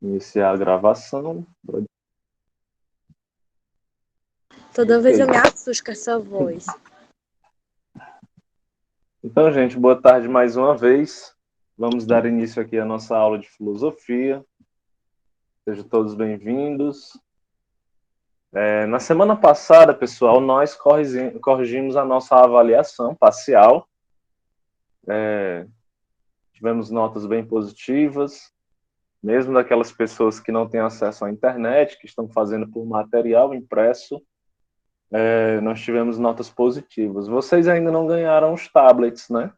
Iniciar a gravação. Toda vez eu me assusto com essa voz. Então, gente, boa tarde mais uma vez. Vamos dar início aqui à nossa aula de filosofia. Sejam todos bem-vindos. Na semana passada, pessoal, nós corrigimos a nossa avaliação parcial. Tivemos notas bem positivas, mesmo daquelas pessoas que não têm acesso à internet, que estão fazendo por material impresso. Nós tivemos notas positivas. Vocês ainda não ganharam os tablets, né?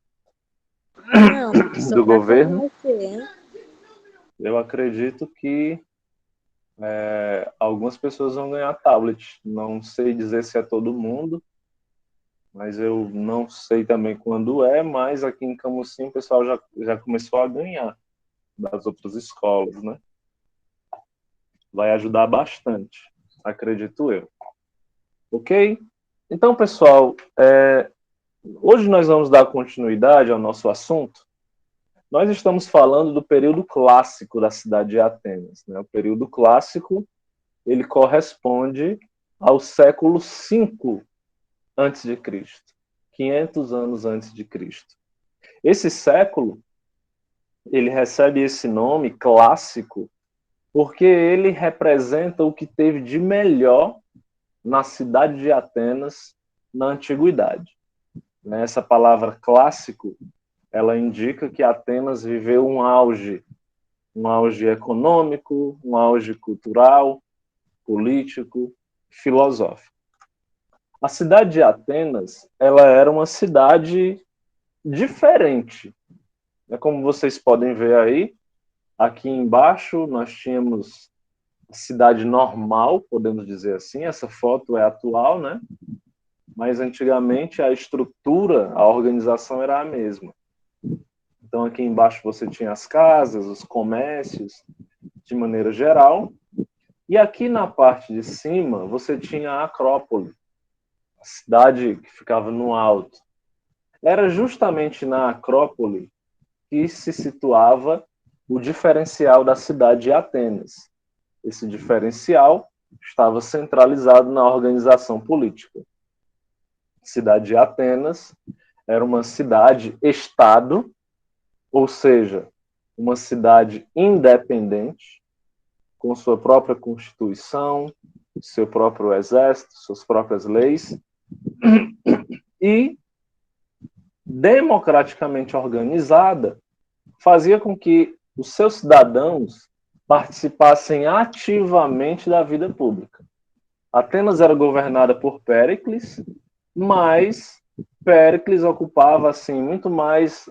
Não, só Do pra governo. conhecer. Eu acredito que algumas pessoas vão ganhar tablet. Não sei dizer se é todo mundo, mas eu não sei também quando é, mas aqui em Camusim o pessoal já começou a ganhar das outras escolas, né? Vai ajudar bastante, acredito eu. Ok? Então, pessoal, hoje nós vamos dar continuidade ao nosso assunto. Nós estamos falando do período clássico da cidade de Atenas, né? O período clássico, ele corresponde ao século V antes de Cristo, 500 anos antes de Cristo. Esse século, ele recebe esse nome clássico porque ele representa o que teve de melhor na cidade de Atenas na antiguidade. Essa palavra clássico, ela indica que Atenas viveu um auge econômico, um auge cultural, político, filosófico. A cidade de Atenas, ela era uma cidade diferente. Como vocês podem ver aí, aqui embaixo nós tínhamos a cidade normal, podemos dizer assim. Essa foto é atual, né? Mas antigamente a estrutura, a organização era a mesma. Então aqui embaixo você tinha as casas, os comércios, de maneira geral. E aqui na parte de cima você tinha a Acrópole, a cidade que ficava no alto. Era justamente na Acrópole que se situava o diferencial da cidade de Atenas. Esse diferencial estava centralizado na organização política. A cidade de Atenas era uma cidade-estado, ou seja, uma cidade independente, com sua própria constituição, seu próprio exército, suas próprias leis, e democraticamente organizada, fazia com que os seus cidadãos participassem ativamente da vida pública. Atenas era governada por Péricles, mas Péricles ocupava assim muito mais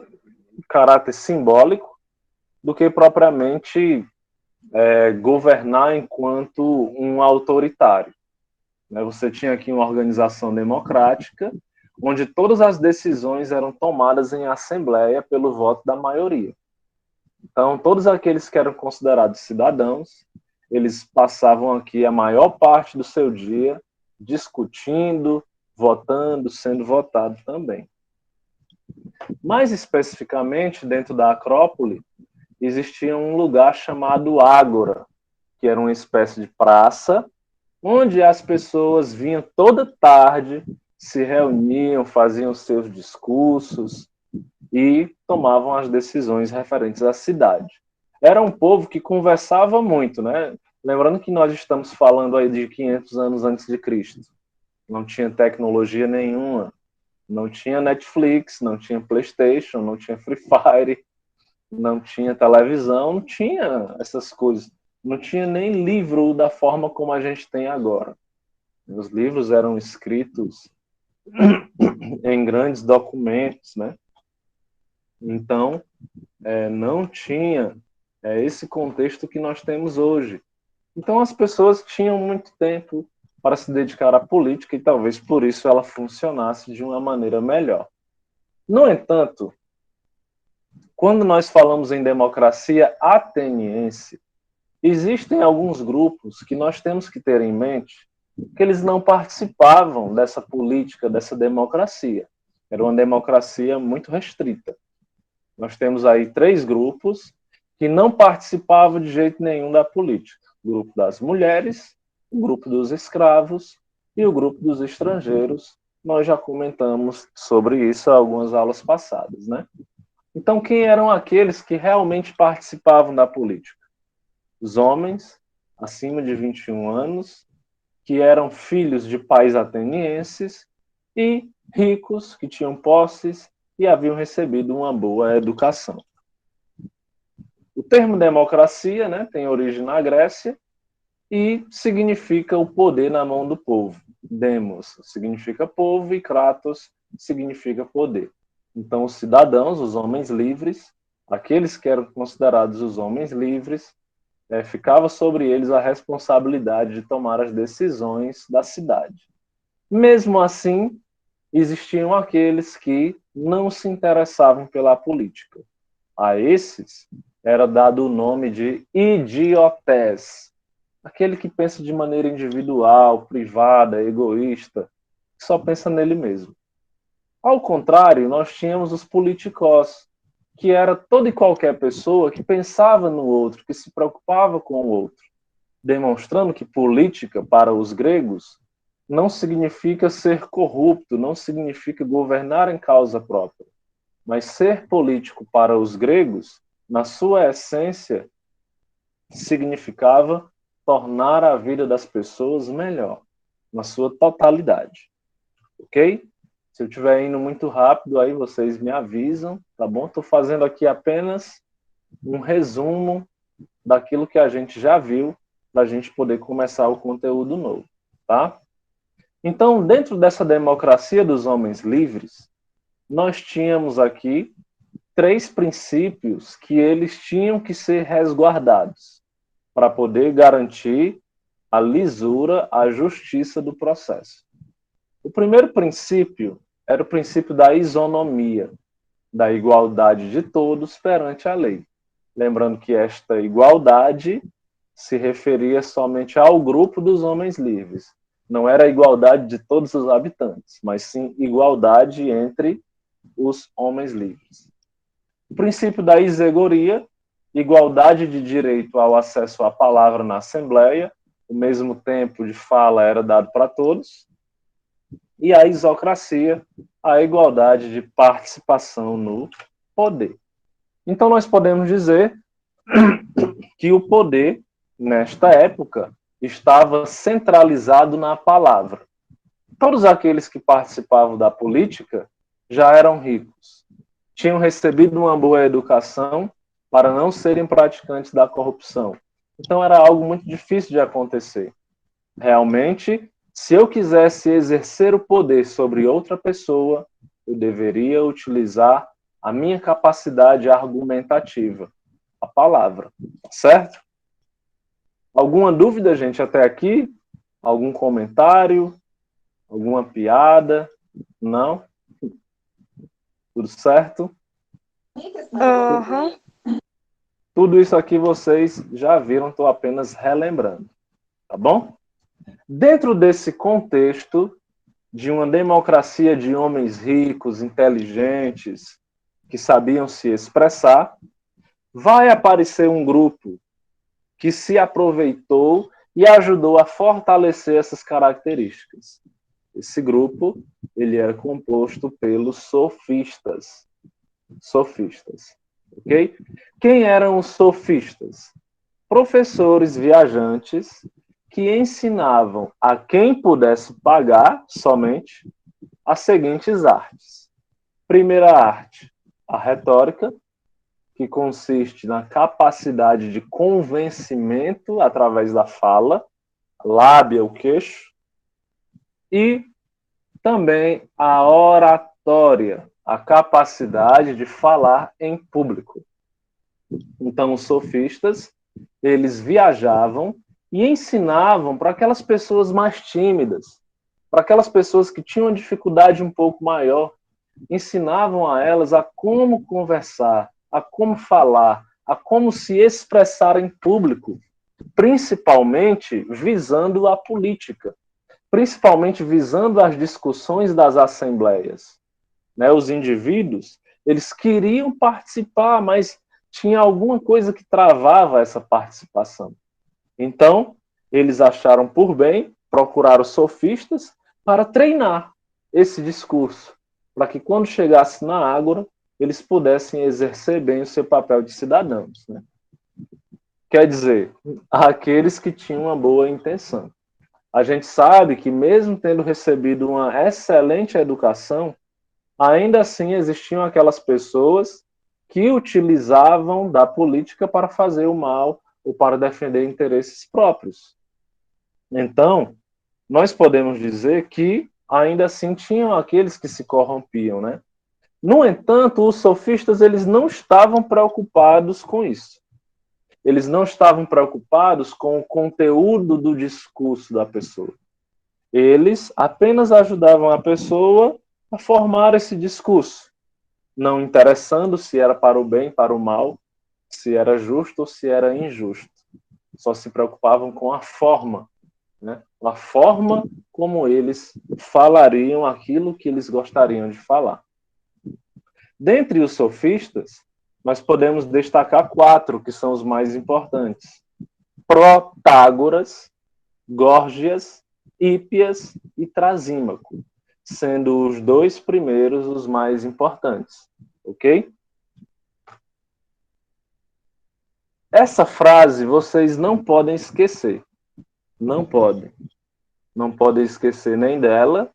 caráter simbólico do que propriamente governar enquanto um autoritário. Você tinha aqui uma organização democrática, onde todas as decisões eram tomadas em assembleia pelo voto da maioria. Então, todos aqueles que eram considerados cidadãos, eles passavam aqui a maior parte do seu dia discutindo, votando, sendo votado também. Mais especificamente, dentro da Acrópole, existia um lugar chamado Ágora, que era uma espécie de praça, onde as pessoas vinham toda tarde, se reuniam, faziam seus discursos e tomavam as decisões referentes à cidade. Era um povo que conversava muito, né? Lembrando que nós estamos falando aí de 500 anos antes de Cristo. Não tinha tecnologia nenhuma, não tinha Netflix, não tinha PlayStation, não tinha Free Fire, não tinha televisão, não tinha essas coisas. Não tinha nem livro da forma como a gente tem agora. Os livros eram escritos em grandes documentos, né? Então, não tinha esse contexto que nós temos hoje. Então, as pessoas tinham muito tempo para se dedicar à política e talvez por isso ela funcionasse de uma maneira melhor. No entanto, quando nós falamos em democracia ateniense, existem alguns grupos que nós temos que ter em mente que eles não participavam dessa política, dessa democracia. Era uma democracia muito restrita. Nós temos aí 3 grupos que não participava de jeito nenhum da política. O grupo das mulheres, o grupo dos escravos e o grupo dos estrangeiros. Nós já comentamos sobre isso em algumas aulas passadas, né? Então, quem eram aqueles que realmente participavam da política? Os homens acima de 21 anos, que eram filhos de pais atenienses e ricos, que tinham posses e haviam recebido uma boa educação. O termo democracia, né, tem origem na Grécia e significa o poder na mão do povo. Demos significa povo e kratos significa poder. Então, os cidadãos, os homens livres, aqueles que eram considerados os homens livres, ficava sobre eles a responsabilidade de tomar as decisões da cidade. Mesmo assim, existiam aqueles que não se interessavam pela política. A esses era dado o nome de idiotés, aquele que pensa de maneira individual, privada, egoísta, que só pensa nele mesmo. Ao contrário, nós tínhamos os politikós, que era toda e qualquer pessoa que pensava no outro, que se preocupava com o outro, demonstrando que política, para os gregos, não significa ser corrupto, não significa governar em causa própria, mas ser político para os gregos, na sua essência, significava tornar a vida das pessoas melhor, na sua totalidade. Ok? Se eu estiver indo muito rápido, aí vocês me avisam, tá bom? Estou fazendo aqui apenas um resumo daquilo que a gente já viu, para a gente poder começar o conteúdo novo, tá? Então, dentro dessa democracia dos homens livres, nós tínhamos aqui 3 princípios que eles tinham que ser resguardados para poder garantir a lisura, a justiça do processo. O primeiro princípio era o princípio da isonomia, da igualdade de todos perante a lei. Lembrando que esta igualdade se referia somente ao grupo dos homens livres. Não era a igualdade de todos os habitantes, mas sim igualdade entre os homens livres. O princípio da isegoria, igualdade de direito ao acesso à palavra na Assembleia, o mesmo tempo de fala era dado para todos. E a isocracia, a igualdade de participação no poder. Então, nós podemos dizer que o poder, nesta época, estava centralizado na palavra. Todos aqueles que participavam da política já eram ricos, tinham recebido uma boa educação para não serem praticantes da corrupção. Então, era algo muito difícil de acontecer. Realmente, se eu quisesse exercer o poder sobre outra pessoa, eu deveria utilizar a minha capacidade argumentativa, a palavra, certo? Alguma dúvida, gente, até aqui? Algum comentário? Alguma piada? Não? Tudo certo? Tudo isso aqui vocês já viram, estou apenas relembrando, tá bom? Dentro desse contexto de uma democracia de homens ricos, inteligentes, que sabiam se expressar, vai aparecer um grupo que se aproveitou e ajudou a fortalecer essas características. Esse grupo, ele era composto pelos sofistas. Sofistas, ok? Quem eram os sofistas? Professores viajantes que ensinavam a quem pudesse pagar somente as seguintes artes. Primeira arte, a retórica, que consiste na capacidade de convencimento através da fala, lábia, o queixo, e também a oratória, a capacidade de falar em público. Então, os sofistas, eles viajavam e ensinavam para aquelas pessoas mais tímidas, para aquelas pessoas que tinham uma dificuldade um pouco maior, ensinavam a elas a como conversar, a como falar, a como se expressar em público, principalmente visando a política, principalmente visando as discussões das assembleias. Né? Os indivíduos, eles queriam participar, mas tinha alguma coisa que travava essa participação. Então, eles acharam por bem procurar os sofistas para treinar esse discurso, para que quando chegasse na ágora, eles pudessem exercer bem o seu papel de cidadãos, né? Quer dizer, aqueles que tinham uma boa intenção. A gente sabe que mesmo tendo recebido uma excelente educação, ainda assim existiam aquelas pessoas que utilizavam da política para fazer o mal ou para defender interesses próprios. Então, nós podemos dizer que ainda assim tinham aqueles que se corrompiam, né? No entanto, os sofistas eles não estavam preocupados com isso. Eles não estavam preocupados com o conteúdo do discurso da pessoa. Eles apenas ajudavam a pessoa a formar esse discurso, não interessando se era para o bem, para o mal, se era justo ou se era injusto. Só se preocupavam com a forma, né? A forma como eles falariam aquilo que eles gostariam de falar. Dentre os sofistas, nós podemos destacar 4 que são os mais importantes: Protágoras, Górgias, Hípias e Trasímaco, sendo os 2 primeiros os mais importantes, ok? Essa frase vocês não podem esquecer, não podem. Não podem esquecer nem dela,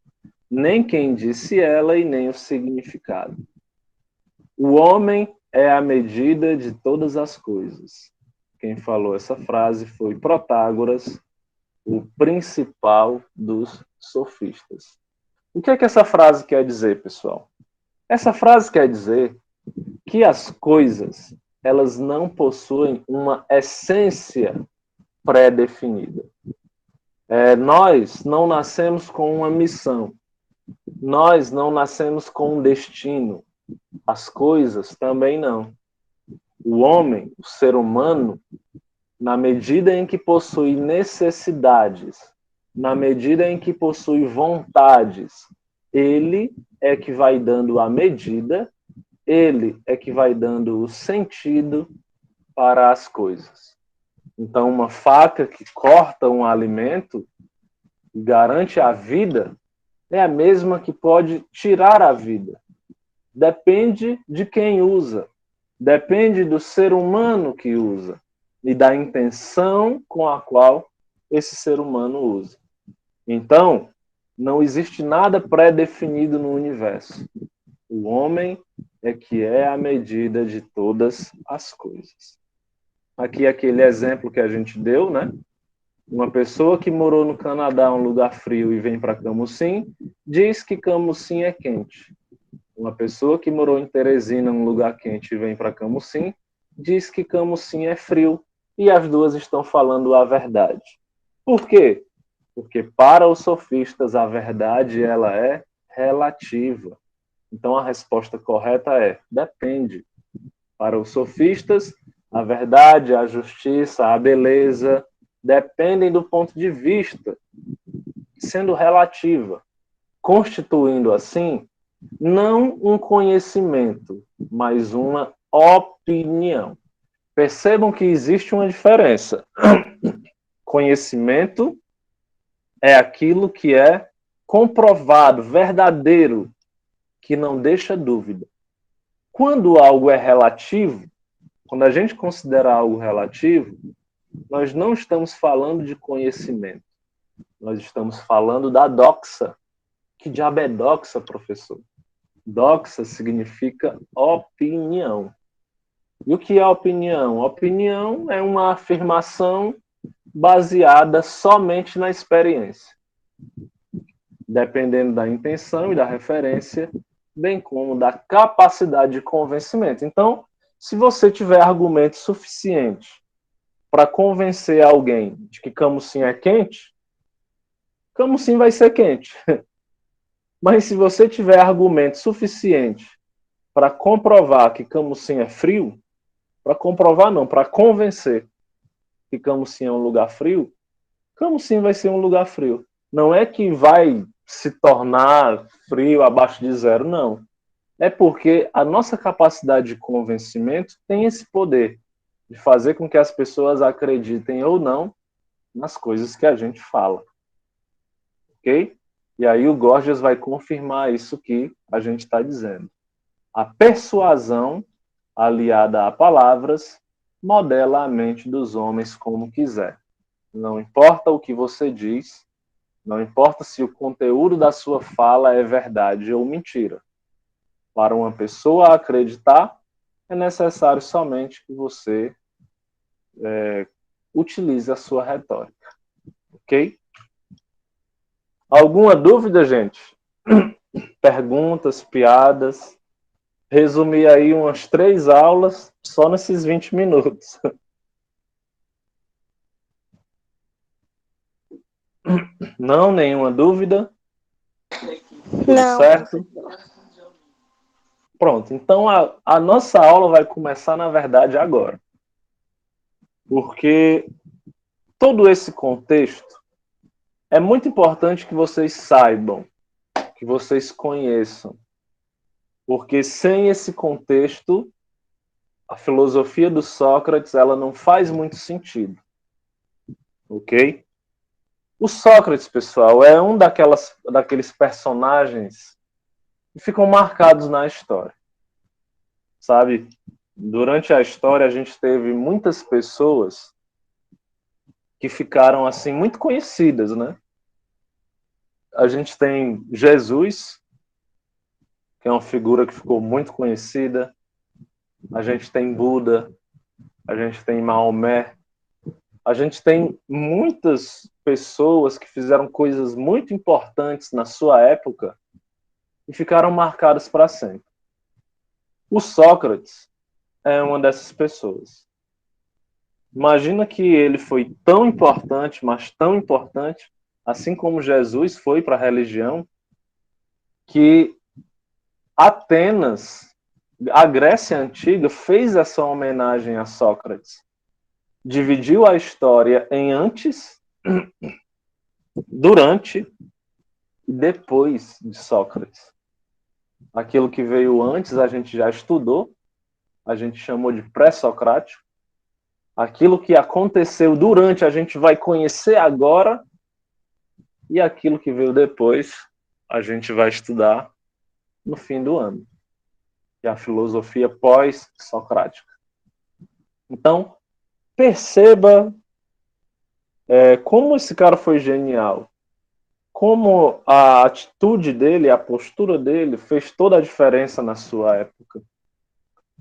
nem quem disse ela e nem o significado. O homem é a medida de todas as coisas. Quem falou essa frase foi Protágoras, o principal dos sofistas. O que é que essa frase quer dizer, pessoal? Essa frase quer dizer que as coisas, elas não possuem uma essência pré-definida. Nós não nascemos com uma missão. Nós não nascemos com um destino. As coisas também não. O homem, o ser humano, na medida em que possui necessidades, na medida em que possui vontades, ele é que vai dando a medida, ele é que vai dando o sentido para as coisas. Então, uma faca que corta um alimento e garante a vida é a mesma que pode tirar a vida. Depende de quem usa, depende do ser humano que usa e da intenção com a qual esse ser humano usa. Então, não existe nada pré-definido no universo. O homem é que é a medida de todas as coisas. Aqui aquele exemplo que a gente deu, né? Uma pessoa que morou no Canadá, um lugar frio, e vem para Camusim, diz que Camusim é quente. Uma pessoa que morou em Teresina, um lugar quente, e vem para Camusim, diz que Camusim é frio, e as duas estão falando a verdade. Por quê? Porque para os sofistas a verdade ela é relativa. Então a resposta correta é depende. Para os sofistas, a verdade, a justiça, a beleza dependem do ponto de vista, sendo relativa, constituindo assim não um conhecimento, mas uma opinião. Percebam que existe uma diferença. Conhecimento é aquilo que é comprovado, verdadeiro, que não deixa dúvida. Quando algo é relativo, quando a gente considera algo relativo, nós não estamos falando de conhecimento. Nós estamos falando da doxa. Que diabo é doxa, professor? Doxa significa opinião. E o que é opinião? Opinião é uma afirmação baseada somente na experiência, dependendo da intenção e da referência, bem como da capacidade de convencimento. Então, se você tiver argumento suficiente para convencer alguém de que Camusim é quente, Camusim vai ser quente. Mas se você tiver argumento suficiente para comprovar que Camusim é frio, para comprovar não, para convencer que Camusim é um lugar frio, Camusim vai ser um lugar frio. Não é que vai se tornar frio abaixo de 0, não. é porque a nossa capacidade de convencimento tem esse poder de fazer com que as pessoas acreditem ou não nas coisas que a gente fala. Ok? E aí o Gorgias vai confirmar isso que a gente está dizendo. A persuasão, aliada a palavras, modela a mente dos homens como quiser. Não importa o que você diz, não importa se o conteúdo da sua fala é verdade ou mentira. Para uma pessoa acreditar, é necessário somente que você utilize a sua retórica. Ok? Alguma dúvida, gente? Perguntas, piadas? Resumi aí umas 3 aulas só nesses 20 minutos. Não, nenhuma dúvida? Tudo Não, certo? Pronto, então a nossa aula vai começar, na verdade, agora. Porque todo esse contexto é muito importante que vocês saibam, que vocês conheçam. Porque sem esse contexto, a filosofia do Sócrates ela não faz muito sentido. Ok? O Sócrates, pessoal, é um daqueles personagens que ficam marcados na história. Sabe? Durante a história, a gente teve muitas pessoas que ficaram assim muito conhecidas, né? A gente tem Jesus, que é uma figura que ficou muito conhecida. A gente tem Buda, a gente tem Maomé, a gente tem muitas pessoas que fizeram coisas muito importantes na sua época e ficaram marcadas para sempre. O Sócrates é uma dessas pessoas. Imagina que ele foi tão importante, mas tão importante, assim como Jesus foi para a religião, que Atenas, a Grécia Antiga, fez essa homenagem a Sócrates. Dividiu a história em antes, durante e depois de Sócrates. Aquilo que veio antes a gente já estudou, a gente chamou de pré-socrático. Aquilo que aconteceu durante a gente vai conhecer agora, e aquilo que veio depois a gente vai estudar no fim do ano, que é a filosofia pós-socrática. Então, perceba como esse cara foi genial, como a atitude dele, a postura dele fez toda a diferença na sua época.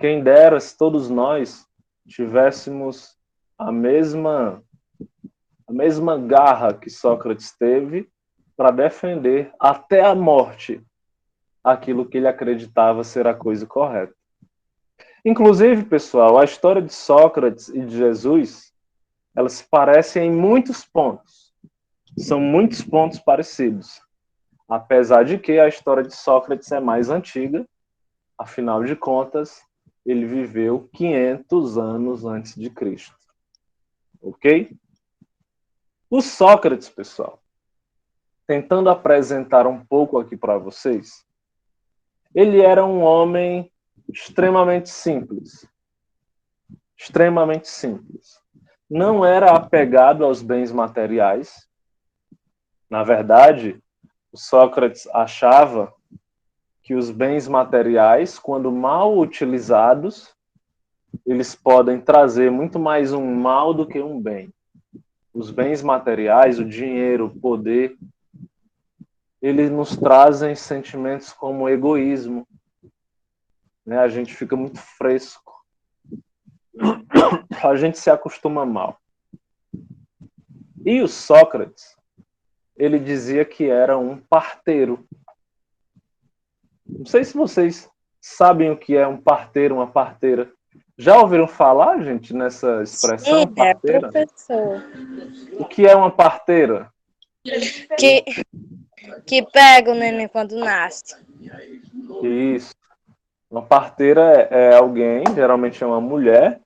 Quem dera se todos nós tivéssemos a mesma garra que Sócrates teve para defender até a morte aquilo que ele acreditava ser a coisa correta. Inclusive, pessoal, a história de Sócrates e de Jesus, elas se parecem em muitos pontos. São muitos pontos parecidos. Apesar de que a história de Sócrates é mais antiga, afinal de contas, ele viveu 500 anos antes de Cristo. Ok? O Sócrates, pessoal, tentando apresentar um pouco aqui para vocês, ele era um homem extremamente simples. Extremamente simples. Não era apegado aos bens materiais. Na verdade, o Sócrates achava que os bens materiais, quando mal utilizados, eles podem trazer muito mais um mal do que um bem. Os bens materiais, o dinheiro, o poder, eles nos trazem sentimentos como egoísmo, né? A gente fica muito fresco, a gente se acostuma mal. E o Sócrates, ele dizia que era um parteiro. Não sei se vocês sabem o que é um parteiro, uma parteira. Já ouviram falar, gente, nessa expressão, sim, é parteira? professor. O que é uma parteira? Que, que pega o neném quando nasce. Isso. Uma parteira é alguém, geralmente é uma mulher,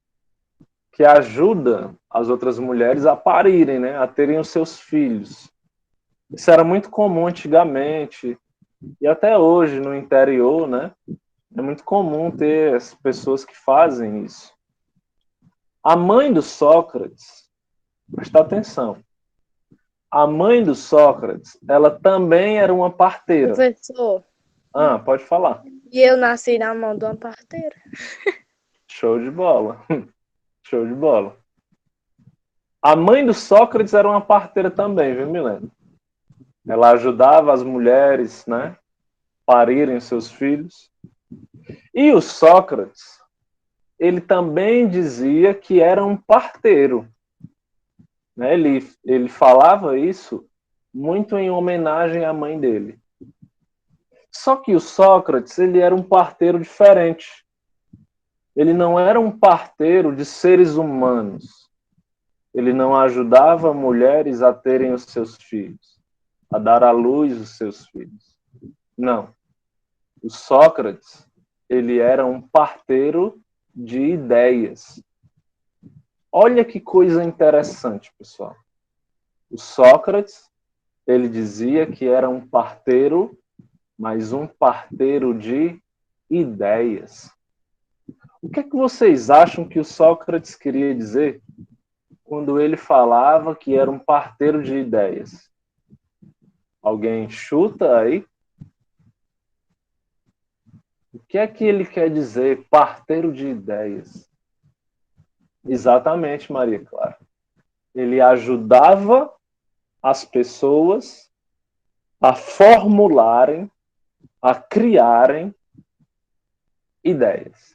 que ajuda as outras mulheres a parirem, né? A terem os seus filhos. Isso era muito comum antigamente, e até hoje no interior, né? É muito comum ter as pessoas que fazem isso. A mãe do Sócrates, presta atenção, a mãe do Sócrates, ela também era uma parteira. Professor, Ah, pode falar. e eu nasci na mão de uma parteira. Show de bola. Show de bola. A mãe do Sócrates era uma parteira também, viu, Milena? Ela ajudava as mulheres, né, parirem seus filhos. E o Sócrates, ele também dizia que era um parteiro. Né? Ele falava isso muito em homenagem à mãe dele. Só que o Sócrates, ele era um parteiro diferente. Ele não era um parteiro de seres humanos. Ele não ajudava mulheres a terem os seus filhos, a dar à luz os seus filhos. Não. O Sócrates, ele era um parteiro de ideias. Olha que coisa interessante, pessoal. O Sócrates, ele dizia que era um parteiro, mas um parteiro de ideias. O que é que vocês acham que o Sócrates queria dizer quando ele falava que era um parteiro de ideias? Alguém chuta aí? O que é que ele quer dizer, parteiro de ideias? Exatamente, Maria Clara. Ele ajudava as pessoas a formularem, a criarem ideias.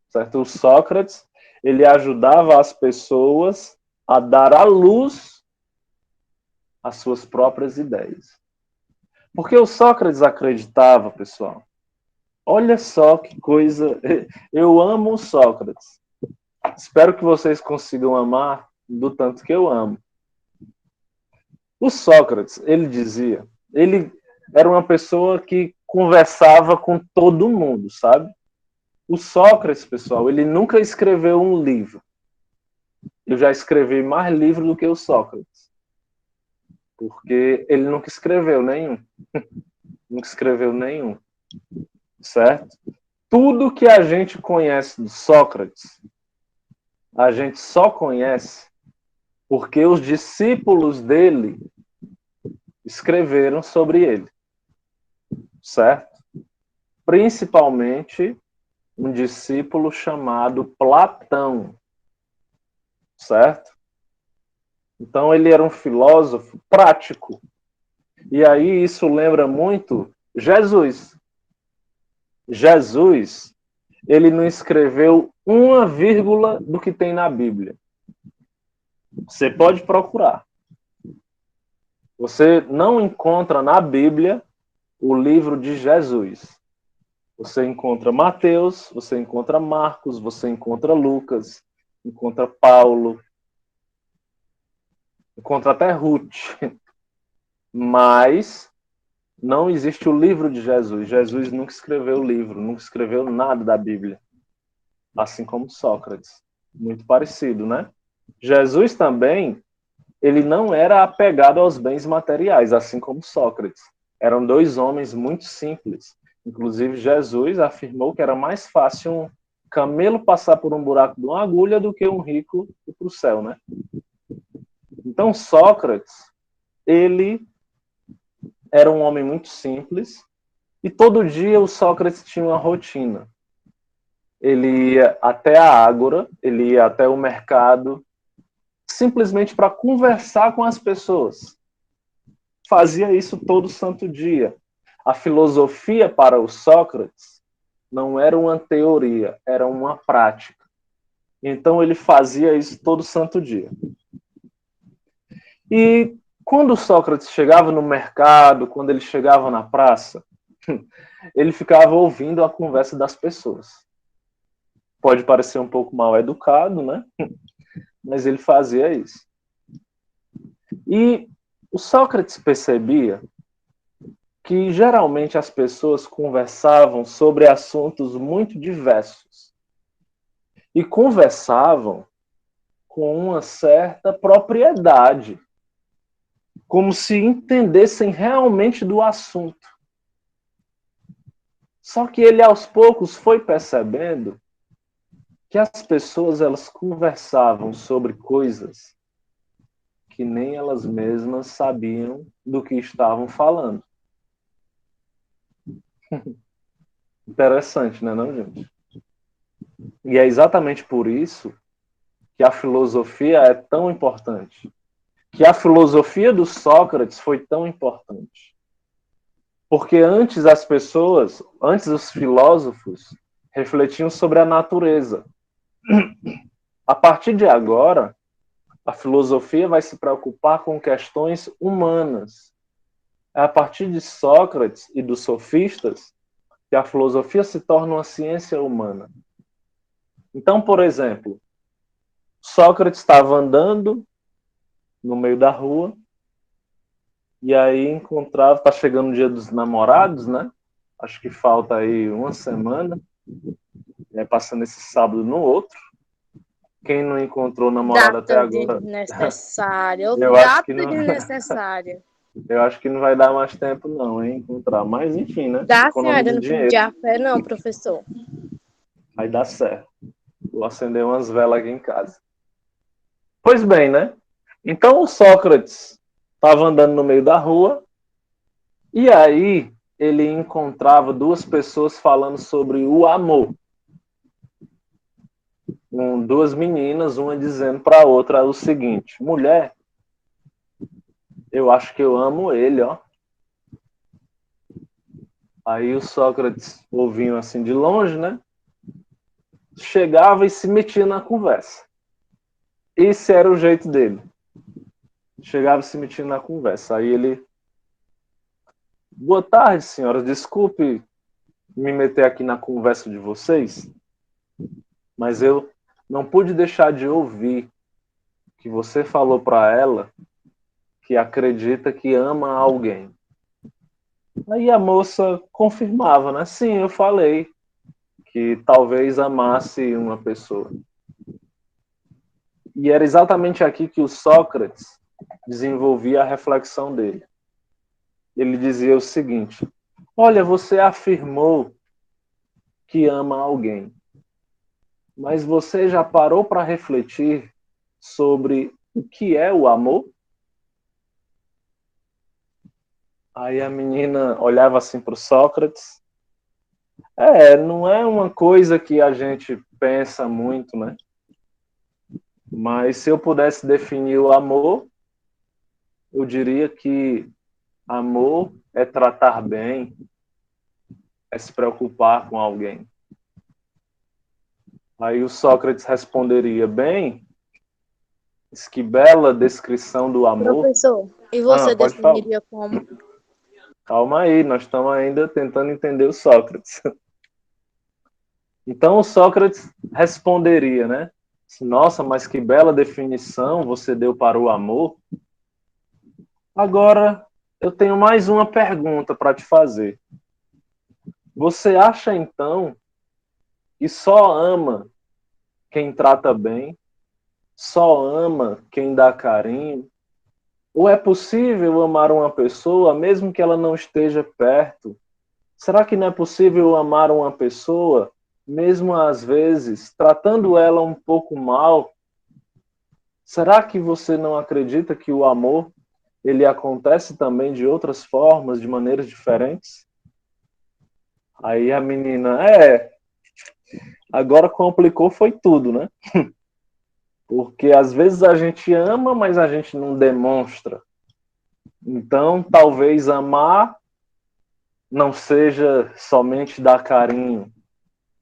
Certo? O Sócrates, ele ajudava as pessoas a dar à luz as suas próprias ideias. Porque o Sócrates acreditava, pessoal, olha só que coisa, eu amo o Sócrates. Espero que vocês consigam amar do tanto que eu amo. O Sócrates, ele dizia, ele era uma pessoa que conversava com todo mundo, sabe? O Sócrates, pessoal, ele nunca escreveu um livro. Eu já escrevi mais livros do que o Sócrates. Porque ele nunca escreveu nenhum. Nunca escreveu nenhum. Certo? Tudo que a gente conhece do Sócrates, a gente só conhece porque os discípulos dele escreveram sobre ele. Certo? Principalmente um discípulo chamado Platão. Certo? Então ele era um filósofo prático. E aí isso lembra muito Jesus. Jesus, ele não escreveu uma vírgula do que tem na Bíblia. Você pode procurar. Você não encontra na Bíblia o livro de Jesus. Você encontra Mateus, você encontra Marcos, você encontra Lucas, encontra Paulo, encontra até Ruth. Mas não existe o livro de Jesus. Jesus nunca escreveu o livro, nunca escreveu nada da Bíblia. Assim como Sócrates. Muito parecido, né? Jesus também, ele não era apegado aos bens materiais, assim como Sócrates. Eram dois homens muito simples. Inclusive, Jesus afirmou que era mais fácil um camelo passar por um buraco de uma agulha do que um rico ir para o céu, né? Então, Sócrates, ele era um homem muito simples e todo dia o Sócrates tinha uma rotina. Ele ia até a ágora, ele ia até o mercado, simplesmente para conversar com as pessoas. Fazia isso todo santo dia. A filosofia para o Sócrates não era uma teoria, era uma prática. Então ele fazia isso todo santo dia. E quando Sócrates chegava no mercado, quando ele chegava na praça, ele ficava ouvindo a conversa das pessoas. Pode parecer um pouco mal educado, né? Mas ele fazia isso. E o Sócrates percebia que geralmente as pessoas conversavam sobre assuntos muito diversos. E conversavam com uma certa propriedade, como se entendessem realmente do assunto. Só que ele, aos poucos, foi percebendo que as pessoas elas conversavam sobre coisas que nem elas mesmas sabiam do que estavam falando. Interessante, né, não, gente? E é exatamente por isso que a filosofia é tão importante. Que a filosofia do Sócrates foi tão importante. Porque antes as pessoas, antes os filósofos, refletiam sobre a natureza. A partir de agora, a filosofia vai se preocupar com questões humanas. É a partir de Sócrates e dos sofistas que a filosofia se torna uma ciência humana. Então, por exemplo, Sócrates estava andando no meio da rua e aí encontrava, tá chegando o dia dos namorados, né? Acho que falta aí uma semana, passando esse sábado no outro. Quem não encontrou namorado até Data agora, desnecessária. eu acho que Data não, desnecessária. eu acho que não vai dar mais tempo não, hein, encontrar. Mas enfim, né? Dá, senhora, eu Economiza não dinheiro, perdi a fé, não, professor. vai dar certo. Vou acender umas velas aqui em casa. Pois bem, né? Então o Sócrates estava andando no meio da rua e aí ele encontrava duas pessoas falando sobre o amor. Duas meninas, uma dizendo para a outra o seguinte: mulher, eu acho que eu amo ele, ó. Aí o Sócrates, ouvindo assim de longe, né? Chegava e se metia na conversa. Esse era o jeito dele. Chegava e se metia na conversa. Aí ele: boa tarde, senhoras. Desculpe me meter aqui na conversa de vocês, mas eu não pude deixar de ouvir que você falou para ela que acredita que ama alguém. Aí a moça confirmava, né? Sim, eu falei que talvez amasse uma pessoa. E era exatamente aqui que o Sócrates desenvolvia a reflexão dele. Ele dizia o seguinte: olha, você afirmou que ama alguém, mas você já parou para refletir sobre o que é o amor? Aí a menina olhava assim para o Sócrates. Não é uma coisa que a gente pensa muito, né? Mas se eu pudesse definir o amor, eu diria que amor é tratar bem, é se preocupar com alguém. Aí o Sócrates responderia: bem, que bela descrição do amor. Professor, e você Pode falar. definiria como? Calma aí, nós estamos ainda tentando entender o Sócrates. Então o Sócrates responderia, né? Nossa, mas que bela definição você deu para o amor. Agora, eu tenho mais uma pergunta para te fazer. Você acha, então, que só ama quem trata bem? Só ama quem dá carinho? Ou é possível amar uma pessoa mesmo que ela não esteja perto? Será que não é possível amar uma pessoa mesmo às vezes tratando ela um pouco mal? Será que você não acredita que o amor ele acontece também de outras formas, de maneiras diferentes? Aí a menina, agora complicou foi tudo, né? Porque às vezes a gente ama, mas a gente não demonstra. Então, talvez amar não seja somente dar carinho.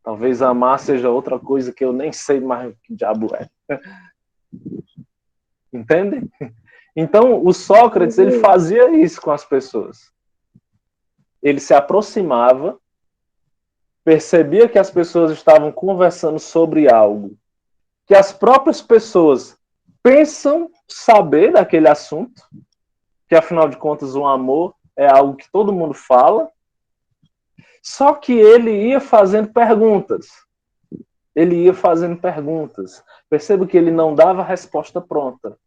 Talvez amar seja outra coisa que eu nem sei mais o que diabo é. Entende? Então, o Sócrates, ele fazia isso com as pessoas. Ele se aproximava, percebia que as pessoas estavam conversando sobre algo que as próprias pessoas pensam saber daquele assunto, que afinal de contas o amor é algo que todo mundo fala, só que ele ia fazendo perguntas. Ele ia fazendo perguntas. Perceba que ele não dava resposta pronta.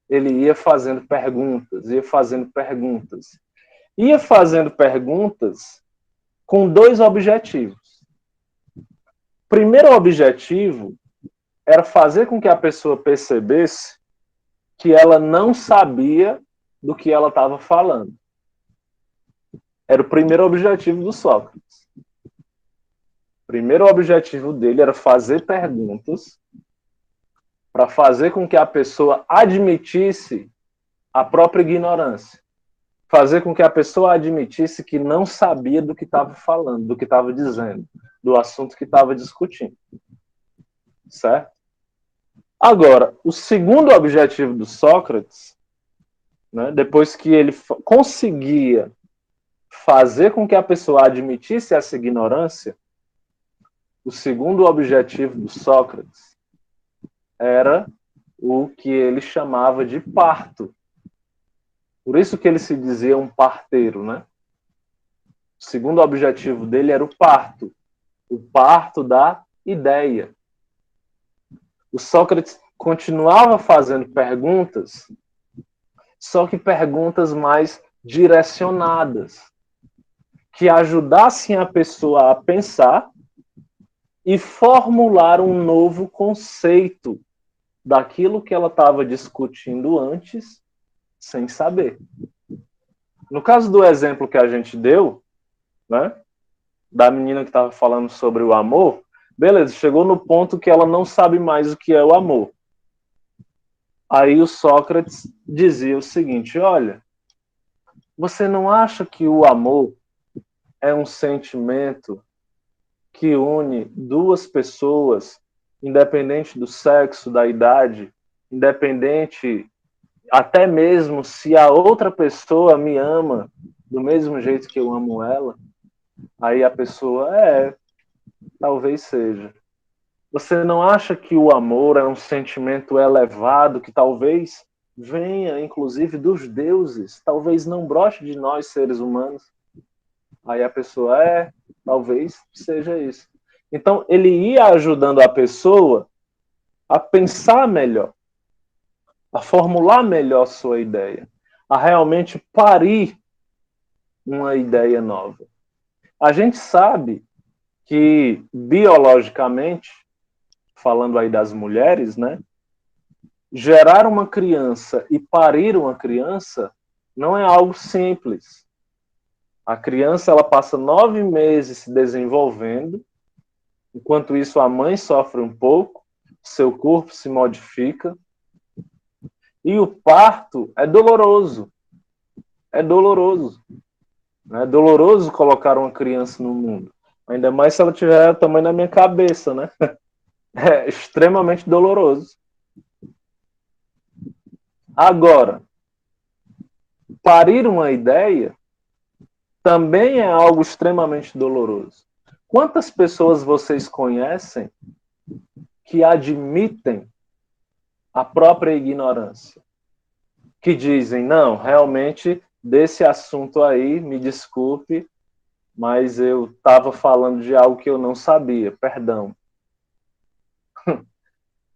Ele ia fazendo perguntas, ia fazendo perguntas. Ia fazendo perguntas com dois objetivos. O primeiro objetivo era fazer com que a pessoa percebesse que ela não sabia do que ela estava falando. Era o primeiro objetivo do Sócrates. O primeiro objetivo dele era fazer perguntas para fazer com que a pessoa admitisse a própria ignorância. Fazer com que a pessoa admitisse que não sabia do que estava falando, do que estava dizendo, do assunto que estava discutindo. Certo? Agora, o segundo objetivo do Sócrates, né, depois que ele conseguia fazer com que a pessoa admitisse essa ignorância, o segundo objetivo do Sócrates era o que ele chamava de parto. Por isso que ele se dizia um parteiro, né? O segundo objetivo dele era o parto da ideia. O Sócrates continuava fazendo perguntas, só que perguntas mais direcionadas, que ajudassem a pessoa a pensar e formular um novo conceito daquilo que ela estava discutindo antes, sem saber. No caso do exemplo que a gente deu, né, da menina que estava falando sobre o amor, beleza, chegou no ponto que ela não sabe mais o que é o amor. Aí o Sócrates dizia o seguinte: olha, você não acha que o amor é um sentimento que une duas pessoas, independente do sexo, da idade, independente até mesmo se a outra pessoa me ama do mesmo jeito que eu amo ela? Aí a pessoa, talvez seja. Você não acha que o amor é um sentimento elevado que talvez venha, inclusive, dos deuses? Talvez não broche de nós, seres humanos. Aí a pessoa, talvez seja isso. Então, ele ia ajudando a pessoa a pensar melhor, a formular melhor sua ideia, a realmente parir uma ideia nova. A gente sabe que, biologicamente, falando aí das mulheres, né, gerar uma criança e parir uma criança não é algo simples. A criança, ela passa 9 meses se desenvolvendo, enquanto isso a mãe sofre um pouco, seu corpo se modifica, e o parto é doloroso. É doloroso. É doloroso colocar uma criança no mundo. Ainda mais se ela tiver o tamanho da minha cabeça, né? É extremamente doloroso. Agora, parir uma ideia também é algo extremamente doloroso. Quantas pessoas vocês conhecem que admitem a própria ignorância? Que dizem, não, realmente, desse assunto aí, me desculpe, mas eu estava falando de algo que eu não sabia, perdão.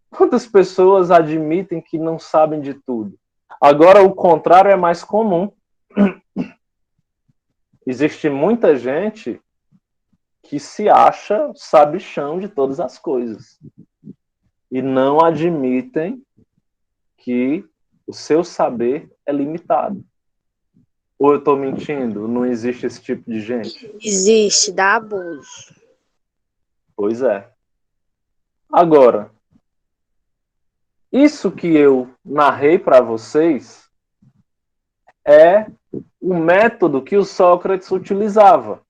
Quantas pessoas admitem que não sabem de tudo? Agora, o contrário é mais comum. Existe muita gente que se acha sabichão de todas as coisas e não admitem que o seu saber é limitado. Ou eu estou mentindo? Não existe esse tipo de gente? Existe, dá abuso. Pois é. Agora, isso que eu narrei para vocês é o método que o Sócrates utilizava.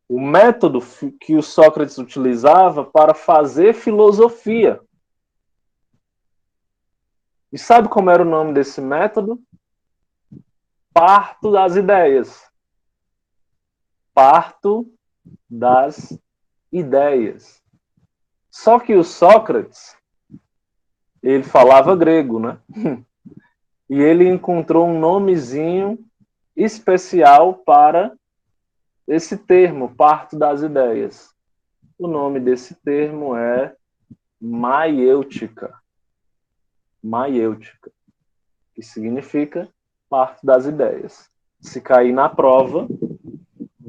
O método que o Sócrates utilizava para fazer filosofia. E sabe como era o nome desse método? Parto das ideias. Parto das ideias. Só que o Sócrates, ele falava grego, né? E ele encontrou um nomezinho especial para esse termo, parto das ideias. O nome desse termo é maiêutica. Maiêutica, que significa parto das ideias. Se cair na prova,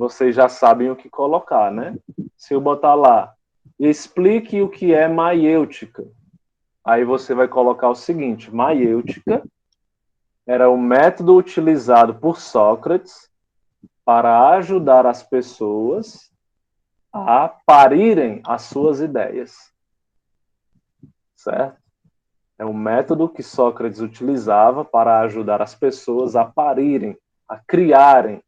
vocês já sabem o que colocar, né? Se eu botar lá, explique o que é maiêutica. Aí você vai colocar o seguinte: maiêutica era o método utilizado por Sócrates para ajudar as pessoas a parirem as suas ideias. Certo? É um método que Sócrates utilizava para ajudar as pessoas a parirem, a criarem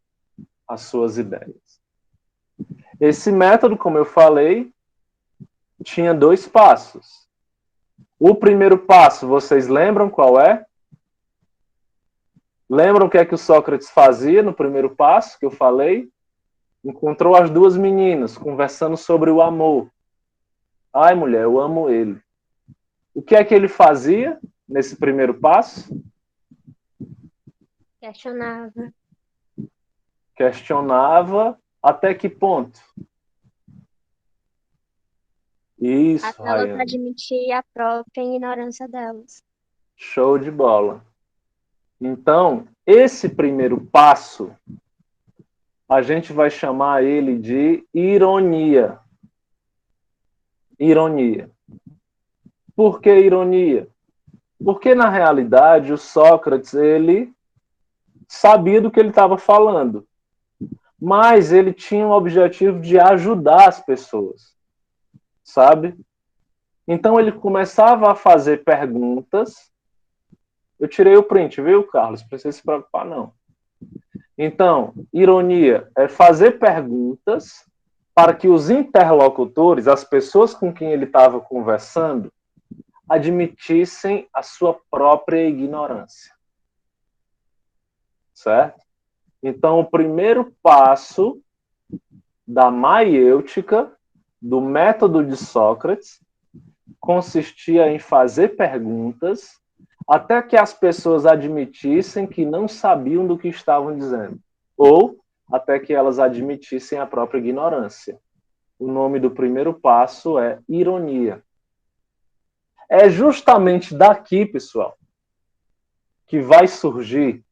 as suas ideias. Esse método, como eu falei, tinha 2 passos. O primeiro passo, vocês lembram qual é? Lembram o que é que o Sócrates fazia no primeiro passo que eu falei? Encontrou as 2 meninas conversando sobre o amor. Ai, mulher, eu amo ele. O que é que ele fazia nesse primeiro passo? Questionava. Questionava até que ponto? Isso, Até elas Rayane. admitir a própria ignorância delas. Show de bola. Então, esse primeiro passo, a gente vai chamar ele de ironia. Ironia. Por que ironia? Porque, na realidade, o Sócrates, ele sabia do que ele estava falando, mas ele tinha o objetivo de ajudar as pessoas, sabe? Então, ele começava a fazer perguntas. Eu tirei o print, viu, Carlos? Não precisa se preocupar, não. Então, ironia é fazer perguntas para que os interlocutores, as pessoas com quem ele estava conversando, admitissem a sua própria ignorância. Certo? Então, o primeiro passo da maiêutica, do método de Sócrates, consistia em fazer perguntas até que as pessoas admitissem que não sabiam do que estavam dizendo, ou até que elas admitissem a própria ignorância. O nome do primeiro passo é ironia. É justamente daqui, pessoal, que vai surgir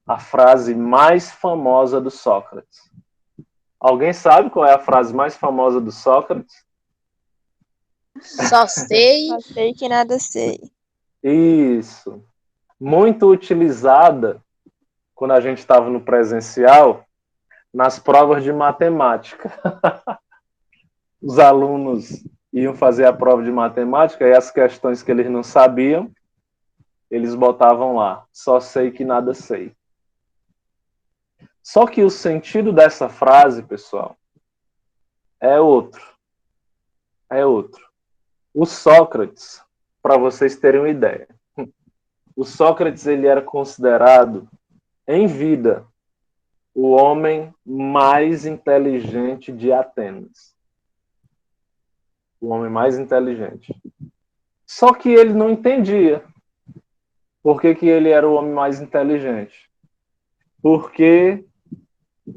a frase mais famosa do Sócrates. Alguém sabe qual é a frase mais famosa do Sócrates? Só sei. Só sei que nada sei. Isso. Muito utilizada quando a gente estava no presencial, nas provas de matemática. Os alunos iam fazer a prova de matemática e as questões que eles não sabiam, eles botavam lá, só sei que nada sei. Só que o sentido dessa frase, pessoal, é outro. É outro. O Sócrates, para vocês terem uma ideia, o Sócrates ele era considerado, em vida, o homem mais inteligente de Atenas. O homem mais inteligente. Só que ele não entendia por que ele era o homem mais inteligente. Porque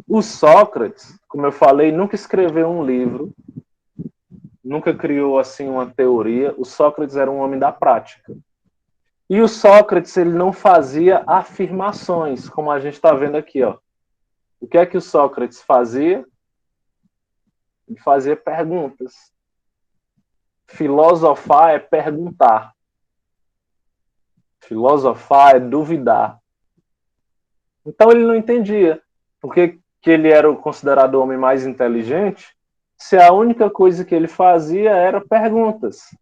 o Sócrates, como eu falei, nunca escreveu um livro, nunca criou assim uma teoria. O Sócrates era um homem da prática. E o Sócrates ele não fazia afirmações, como a gente está vendo aqui, ó. O que é que o Sócrates fazia? Ele fazia perguntas. Filosofar é perguntar. Filosofar é duvidar. Então ele não entendia por que ele era considerado o homem mais inteligente se a única coisa que ele fazia era perguntas.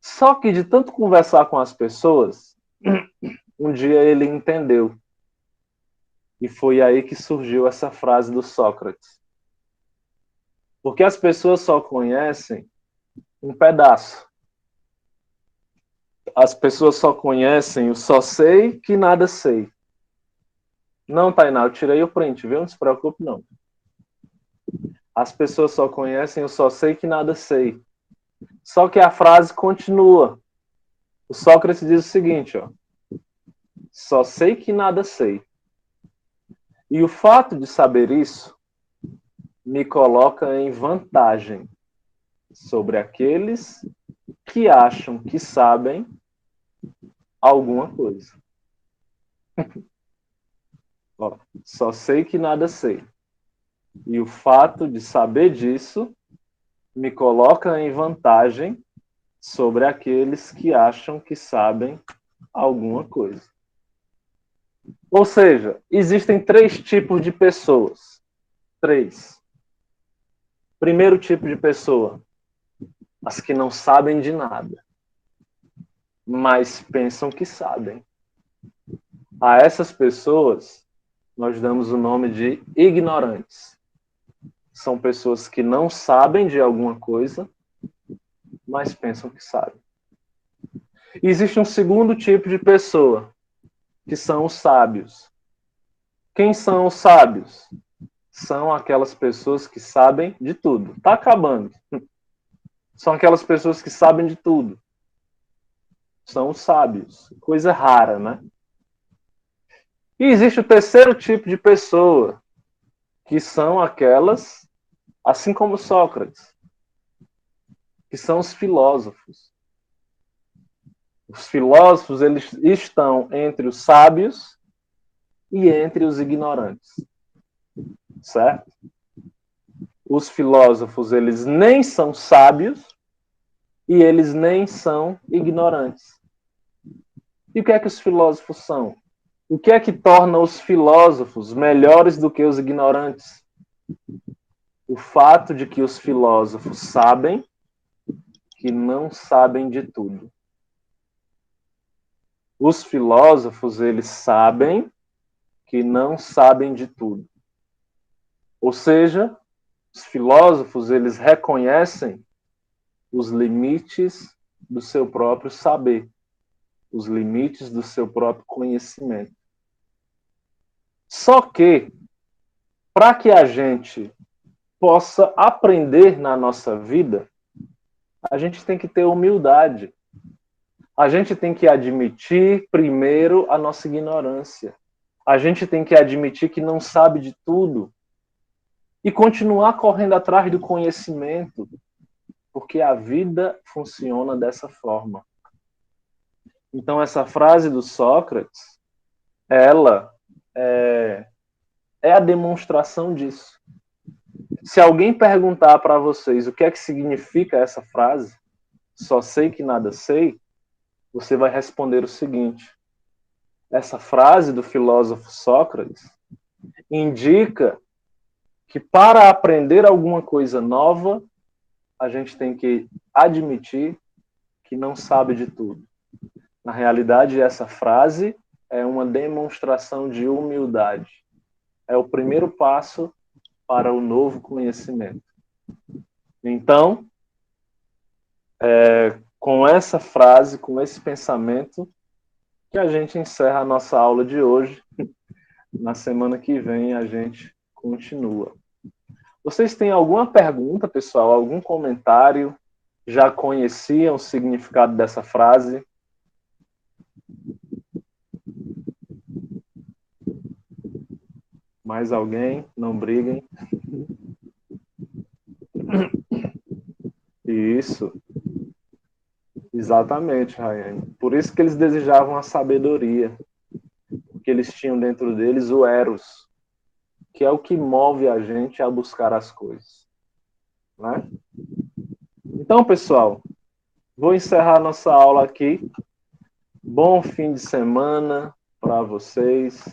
Só que de tanto conversar com as pessoas, um dia ele entendeu. E foi aí que surgiu essa frase do Sócrates. Porque as pessoas só conhecem um pedaço. As pessoas só conhecem o só sei que nada sei. Não, Tainá, eu tirei o print, viu? Não se preocupe, não. As pessoas só conhecem o só sei que nada sei. Só que a frase continua. O Sócrates diz o seguinte, ó. Só sei que nada sei. E o fato de saber isso me coloca em vantagem sobre aqueles que acham que sabem alguma coisa. Ó, só sei que nada sei. E o fato de saber disso me coloca em vantagem sobre aqueles que acham que sabem alguma coisa. Ou seja, existem três tipos de pessoas. Três. Primeiro tipo de pessoa, as que não sabem de nada, mas pensam que sabem. A essas pessoas, nós damos o nome de ignorantes. São pessoas que não sabem de alguma coisa, mas pensam que sabem. E existe um segundo tipo de pessoa, que são os sábios. Quem são os sábios? São aquelas pessoas que sabem de tudo. Está acabando. São aquelas pessoas que sabem de tudo. São os sábios. Coisa rara, né? E existe o terceiro tipo de pessoa, que são aquelas, assim como Sócrates, que são os filósofos. Os filósofos, eles estão entre os sábios e entre os ignorantes. Certo? Os filósofos, eles nem são sábios e eles nem são ignorantes. E o que é que os filósofos são? O que é que torna os filósofos melhores do que os ignorantes? O fato de que os filósofos sabem que não sabem de tudo. Os filósofos, eles sabem que não sabem de tudo. Ou seja, os filósofos, eles reconhecem os limites do seu próprio saber, os limites do seu próprio conhecimento. Só que, para que a gente possa aprender na nossa vida, a gente tem que ter humildade. A gente tem que admitir primeiro a nossa ignorância. A gente tem que admitir que não sabe de tudo e continuar correndo atrás do conhecimento, porque a vida funciona dessa forma. Então, essa frase do Sócrates, ela é a demonstração disso. Se alguém perguntar para vocês o que é que significa essa frase, só sei que nada sei, você vai responder o seguinte: essa frase do filósofo Sócrates indica que para aprender alguma coisa nova, a gente tem que admitir que não sabe de tudo. Na realidade, essa frase é uma demonstração de humildade. É o primeiro passo para o novo conhecimento. Então, com essa frase, com esse pensamento, que a gente encerra a nossa aula de hoje. Na semana que vem a gente continua. Vocês têm alguma pergunta, pessoal? Algum comentário? Já conheciam o significado dessa frase? Mais alguém? Não briguem. Isso. Exatamente, Rayane. Por isso que eles desejavam a sabedoria. Porque eles tinham dentro deles o Eros, que é o que move a gente a buscar as coisas. Né? Então, pessoal, vou encerrar nossa aula aqui. Bom fim de semana para vocês.